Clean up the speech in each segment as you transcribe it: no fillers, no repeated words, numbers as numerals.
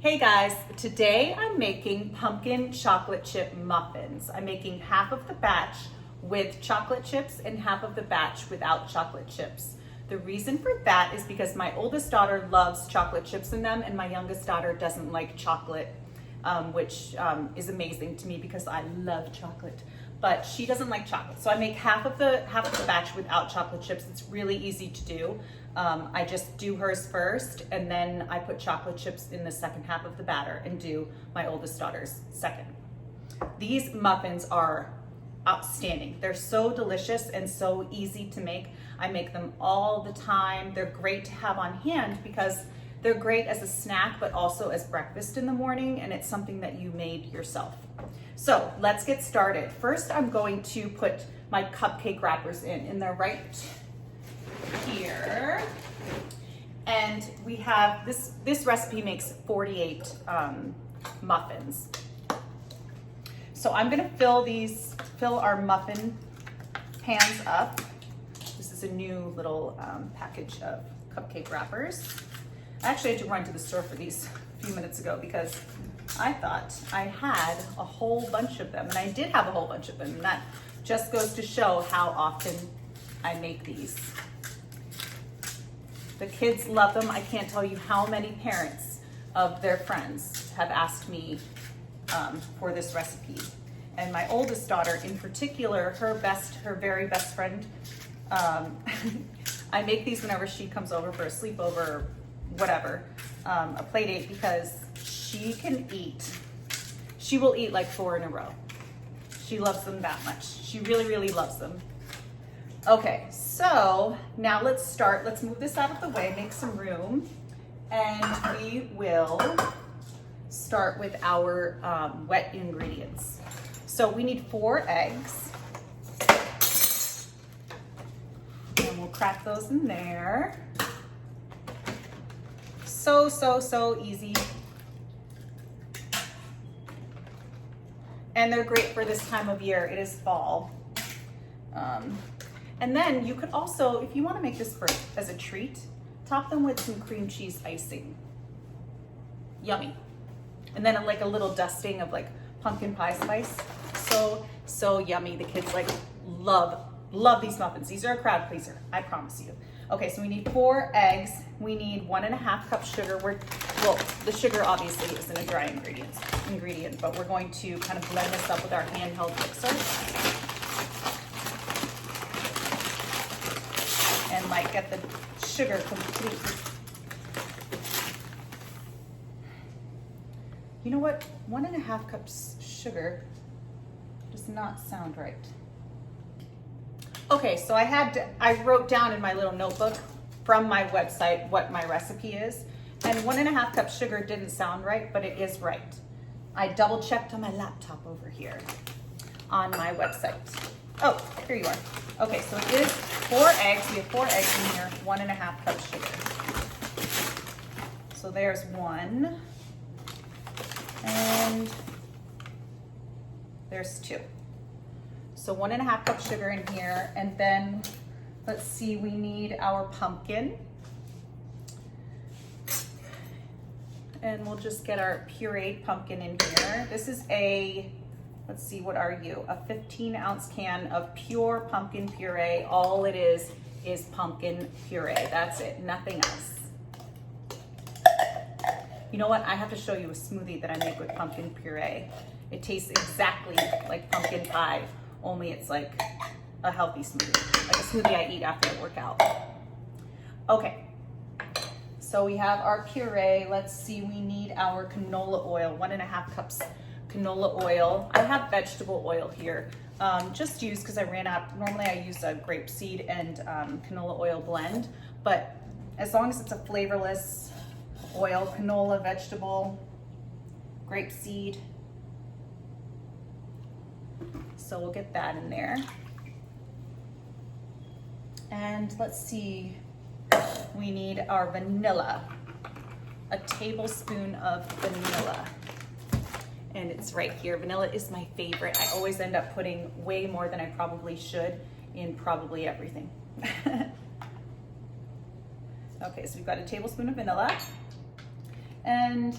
Hey guys, today I'm making pumpkin chocolate chip muffins. I'm making half of the batch with chocolate chips and half of the batch without chocolate chips. The reason for that is because my oldest daughter loves chocolate chips in them and my youngest daughter doesn't like chocolate, which is amazing to me because I love chocolate. But she doesn't like chocolate. So I make half of the batch without chocolate chips. It's really easy to do. I just do hers first and then I put chocolate chips in the second half of the batter and do my oldest daughter's second. These muffins are outstanding. They're so delicious and so easy to make. I make them all the time. They're great to have on hand because they're great as a snack, but also as breakfast in the morning, and it's something that you made yourself. So let's get started. First, I'm going to put my cupcake wrappers in. They're right here. And we have, this recipe makes 48 muffins. So I'm gonna fill our muffin pans up. This is a new little package of cupcake wrappers. I actually had to run to the store for these a few minutes ago because I thought I had a whole bunch of them, and I did have a whole bunch of them, and that just goes to show how often I make these. The kids love them. I can't tell you how many parents of their friends have asked me for this recipe. And my oldest daughter in particular, her very best friend, I make these whenever she comes over for a sleepover or whatever, a play date, because she will eat like 4 in a row. She loves them that much. She really, really loves them. Okay, so now let's move this out of the way, make some room, and we will start with our wet ingredients. So we need 4 eggs, and we'll crack those in there. So easy. And they're great for this time of year. It is fall. And then you could also, if you want to make this as a treat, top them with some cream cheese icing. Yummy. And then like a little dusting of like pumpkin pie spice. So yummy. The kids love these muffins. These are a crowd pleaser, I promise you. Okay, so we need 4 eggs. We need 1.5 cups sugar. Well, the sugar obviously isn't a dry ingredient, but we're going to kind of blend this up with our handheld mixer. And like get the sugar completely. You know what? 1.5 cups sugar does not sound right. Okay, so I wrote down in my little notebook from my website what my recipe is, and 1.5 cups sugar didn't sound right, but it is right. I double checked on my laptop over here on my website. Oh, here you are. Okay, so it is 4 eggs. We have 4 eggs in here, 1.5 cups sugar. So there's 1, and there's 2. So 1.5 cups sugar in here, and then let's see, we need our pumpkin. And we'll just get our pureed pumpkin in here. This is let's see, what are you? A 15-ounce can of pure pumpkin puree. All it is pumpkin puree. That's it, nothing else. You know what? I have to show you a smoothie that I make with pumpkin puree. It tastes exactly like pumpkin pie, only it's like a healthy smoothie, like a smoothie I eat after I work out. Okay, so we have our puree. Let's see, we need our canola oil, 1.5 cups canola oil. I have vegetable oil here, just used because I ran out. Normally I use a grapeseed and canola oil blend, but as long as it's a flavorless oil, canola, vegetable, grapeseed. So we'll get that in there. And let's see, we need our vanilla, a tablespoon of vanilla. And it's right here. Vanilla is my favorite. I always end up putting way more than I probably should in probably everything. Okay, so we've got a tablespoon of vanilla. And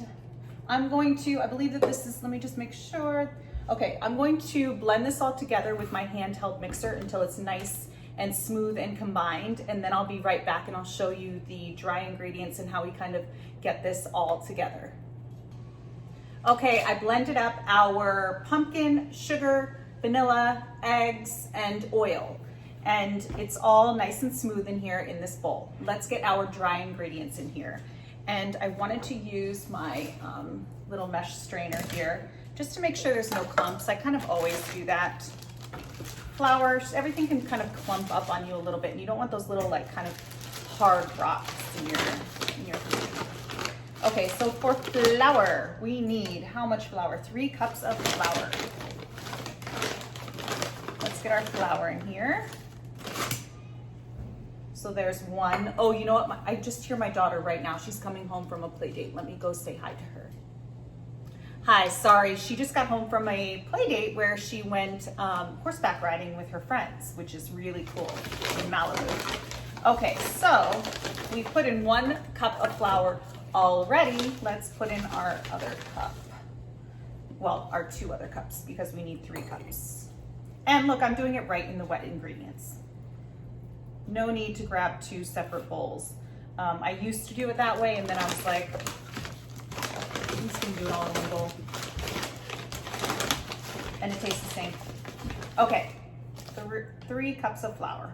I'm going to, I believe that this is, let me just make sure. Okay, I'm going to blend this all together with my handheld mixer until it's nice and smooth and combined, and then I'll be right back and I'll show you the dry ingredients and how we kind of get this all together. Okay, I blended up our pumpkin, sugar, vanilla, eggs, and oil, and it's all nice and smooth in here in this bowl. Let's get our dry ingredients in here. And I wanted to use my little mesh strainer here just to make sure there's no clumps. I kind of always do that. Flour, everything can kind of clump up on you a little bit, and you don't want those little like kind of hard rocks in your food. Okay, so for flour, we need how much flour? 3 cups of flour. Let's get our flour in here. So there's 1. Oh, you know what? I just hear my daughter right now. She's coming home from a play date. Let me go say hi to her. Hi, sorry. She just got home from a play date where she went horseback riding with her friends, which is really cool in Malibu. Okay, so we put in 1 cup of flour already. Let's put in our other cup. Well, our 2 other cups because we need 3 cups. And look, I'm doing it right in the wet ingredients. No need to grab 2 separate bowls. I used to do it that way, and then I was like, I'm just gonna do it all in 1 bowl. And it tastes the same. Okay, so 3 cups of flour.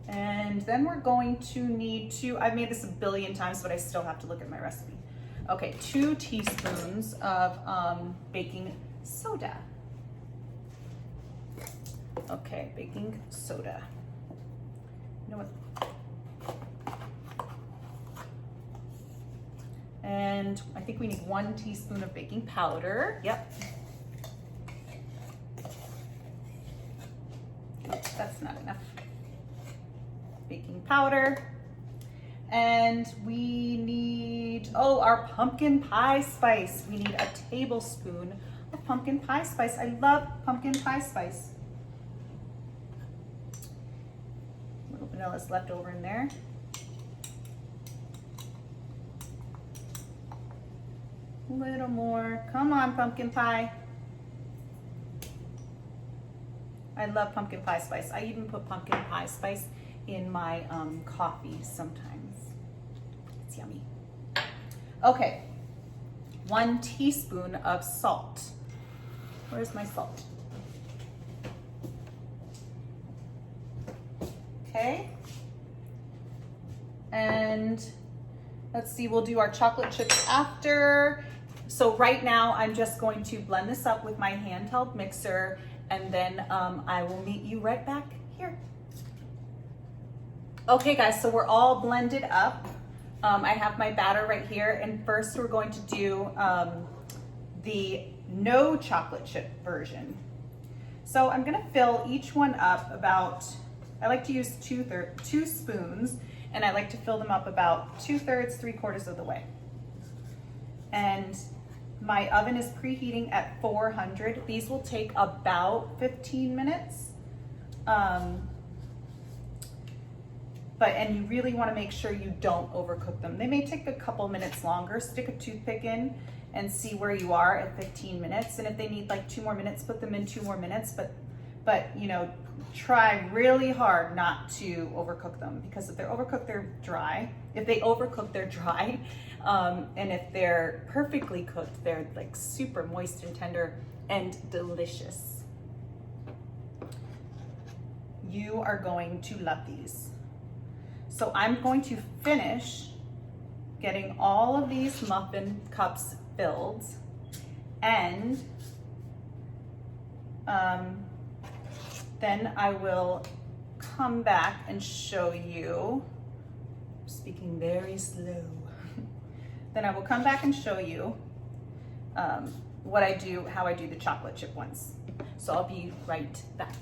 And then we're going to need I've made this a billion times, but I still have to look at my recipe. Okay, 2 teaspoons of baking soda. Okay, baking soda. You know what? And I think we need 1 teaspoon of baking powder. Yep. Oops, that's not enough. Baking powder. And we need, our pumpkin pie spice. We need a tablespoon of pumpkin pie spice. I love pumpkin pie spice. Vanilla's left over in there. A little more. Come on, pumpkin pie. I love pumpkin pie spice. I even put pumpkin pie spice in my coffee sometimes. It's yummy. Okay, 1 teaspoon of salt. Where's my salt? Okay, and let's see, we'll do our chocolate chips after. So right now I'm just going to blend this up with my handheld mixer, and then I will meet you right back here. Okay guys, so we're all blended up. I have my batter right here, and first we're going to do the no chocolate chip version. So I'm gonna fill each one up about, I like to use 2 spoons, and I like to fill them up about 2/3, 3/4 of the way. And my oven is preheating at 400. These will take about 15 minutes. And you really want to make sure you don't overcook them. They may take a couple minutes longer. Stick a toothpick in and see where you are at 15 minutes. And if they need like 2 more minutes, put them in 2 more minutes. But you know, try really hard not to overcook them, because if they're overcooked, they're dry. If they overcook, they're dry. And if they're perfectly cooked, they're like super moist and tender and delicious. You are going to love these. So I'm going to finish getting all of these muffin cups filled, and then I will come back and show you, speaking very slow, then I will come back and show you what I do, how I do the chocolate chip ones. So I'll be right back.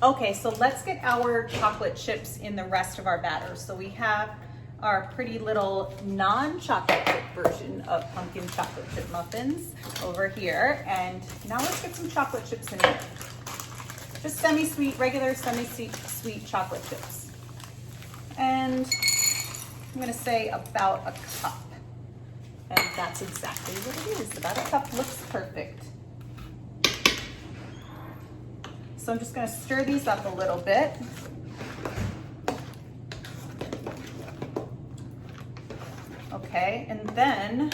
Okay, so let's get our chocolate chips in the rest of our batter. So we have our pretty little non-chocolate chip version of pumpkin chocolate chip muffins over here. And now let's get some chocolate chips in here. Just semi-sweet, regular semi-sweet chocolate chips. And I'm gonna say about a cup. And that's exactly what it is. About a cup looks perfect. So I'm just gonna stir these up a little bit. Okay, and then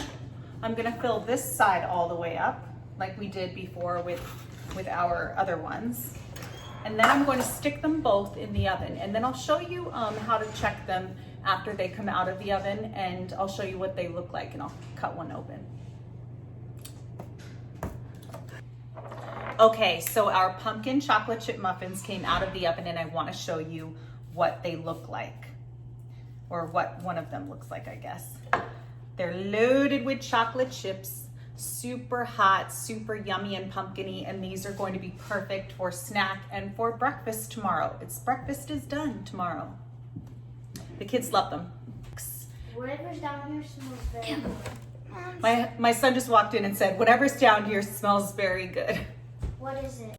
I'm gonna fill this side all the way up like we did before with our other ones. And then I'm going to stick them both in the oven, and then I'll show you how to check them after they come out of the oven, and I'll show you what they look like, and I'll cut one open. Okay, so our pumpkin chocolate chip muffins came out of the oven, and I want to show you what they look like, or what one of them looks like, I guess. They're loaded with chocolate chips, super hot, super yummy and pumpkin-y, and these are going to be perfect for snack and for breakfast tomorrow. Breakfast is done tomorrow. The kids love them. Whatever's down here smells very good. My son just walked in and said, whatever's down here smells very good. What is it?